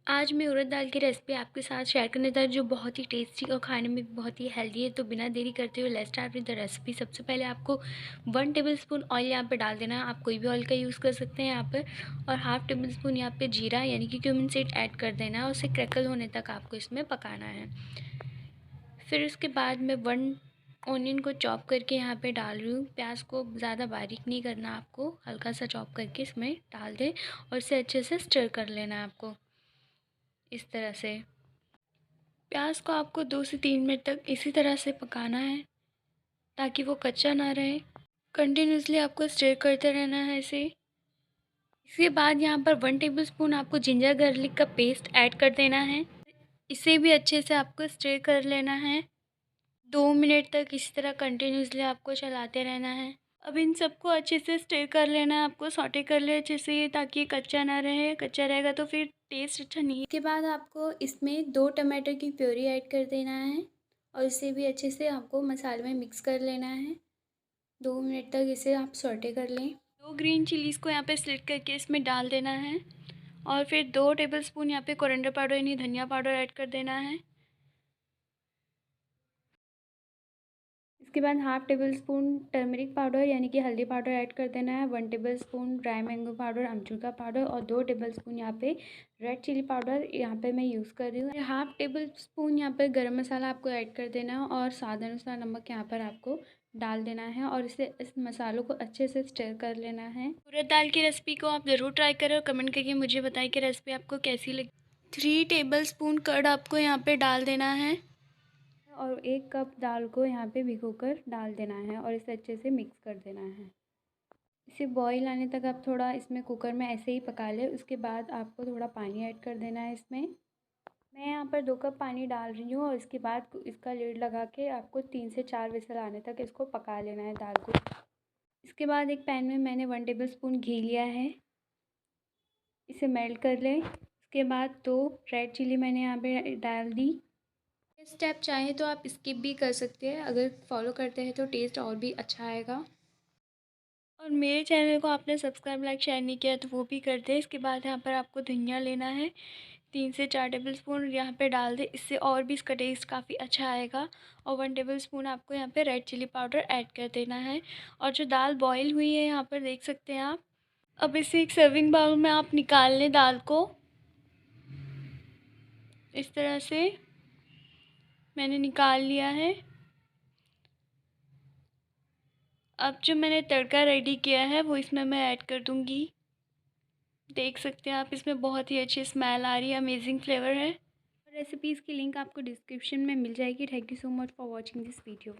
आज मैं उड़द दाल की रेसिपी आपके साथ शेयर करने जा रही हूँ जो बहुत ही टेस्टी और खाने में बहुत ही हेल्दी है। तो बिना देरी करते हुए let's start with the recipe. सबसे पहले आपको 1 टेबलस्पून ऑयल यहाँ पे डाल देना है। आप कोई भी ऑयल का यूज़ कर सकते हैं यहाँ पर। और हाफ़ टेबलस्पून यहाँ पे जीरा यानी कि क्यूमिन सीड ऐड कर देना है और उसे क्रैकल होने तक आपको इसमें पकाना है। फिर उसके बाद मैं 1 ऑनियन को चॉप करके यहाँ पे डाल रही हूँ। प्याज को ज़्यादा बारीक नहीं करना, आपको हल्का सा चॉप करके इसमें डाल दें और इसे अच्छे से स्टर कर लेना है आपको इस तरह से। प्याज को आपको 2 से 3 मिनट तक इसी तरह से पकाना है ताकि वो कच्चा ना रहे। कंटिन्यूसली आपको स्टर करते रहना है इसे। इसके बाद यहाँ पर 1 टेबलस्पून आपको जिंजर गार्लिक का पेस्ट ऐड कर देना है। इसे भी अच्छे से आपको स्टर कर लेना है। 2 मिनट तक इसी तरह कंटिन्यूसली आपको चलाते रहना है। अब इन सबको अच्छे से स्टर कर लेना है, आपको सौटे कर ले अच्छे से ताकि ये कच्चा ना रहे। कच्चा रहेगा तो फिर टेस्ट अच्छा नहीं। इसके बाद आपको इसमें 2 टमाटर की प्योरी ऐड कर देना है और इसे भी अच्छे से आपको मसाले में मिक्स कर लेना है। 2 मिनट तक इसे आप सौटे कर लें। 2 ग्रीन चिलीज़ को यहाँ पे स्लिट करके इसमें डाल देना है और फिर 2 टेबलस्पून यहाँ पे कोरिएंडर पाउडर यानी धनिया पाउडर ऐड कर देना है। इसके बाद half tablespoon turmeric powder यानी कि हल्दी पाउडर ऐड कर देना है। 1 tablespoon dry mango powder अमचूर का पाउडर और 2 टेबल स्पून यहाँ पे रेड चिली पाउडर यहाँ पे मैं यूज़ कर रही हूँ। हाफ़ टेबल स्पून यहाँ पर गरम मसाला आपको ऐड कर देना है और स्वाद अनुसार नमक यहाँ पर आपको डाल देना है और इस मसालों को अच्छे से स्टर कर लेना है। उड़द दाल की रेसिपी को आप ज़रूर ट्राई करें और कमेंट करके मुझे बताएं कि रेसिपी आपको कैसी लगी। 3 टेबल स्पून कर्ड आपको यहाँ पे डाल देना है और 1 कप दाल को यहाँ पे भिगोकर डाल देना है और इसे अच्छे से मिक्स कर देना है। इसे बॉईल आने तक आप थोड़ा इसमें कुकर में ऐसे ही पका लें। उसके बाद आपको थोड़ा पानी ऐड कर देना है इसमें। मैं यहाँ पर 2 कप पानी डाल रही हूँ और इसके बाद इसका लिड लगा के आपको 3 से 4 विसल आने तक इसको पका लेना है दाल को। इसके बाद एक पैन में मैंने 1 टेबल स्पून घी लिया है, इसे मेल्ट कर लें। उसके बाद 2 रेड चिली मैंने यहाँ पे डाल दी। स्टेप चाहें तो आप स्किप भी कर सकते हैं, अगर फॉलो करते हैं तो टेस्ट और भी अच्छा आएगा। और मेरे चैनल को आपने सब्सक्राइब लाइक शेयर नहीं किया तो वो भी कर दें। इसके बाद यहाँ पर आपको धनिया लेना है, 3 से 4 टेबल स्पून यहाँ पे डाल दें, इससे और भी इसका टेस्ट काफ़ी अच्छा आएगा। और 1 टेबल स्पून आपको यहाँ पे रेड चिली पाउडर ऐड कर देना है। और जो दाल बॉईल हुई है यहाँ पर देख सकते हैं आप। अब इसे एक सर्विंग बाउल में आप निकाल लें दाल को। इस तरह से मैंने निकाल लिया है। अब जो मैंने तड़का रेडी किया है वो इसमें मैं ऐड कर दूँगी। देख सकते हैं आप, इसमें बहुत ही अच्छी स्मेल आ रही है, अमेजिंग फ्लेवर है। रेसिपीज़ की लिंक आपको डिस्क्रिप्शन में मिल जाएगी। Thank you so much for watching this video.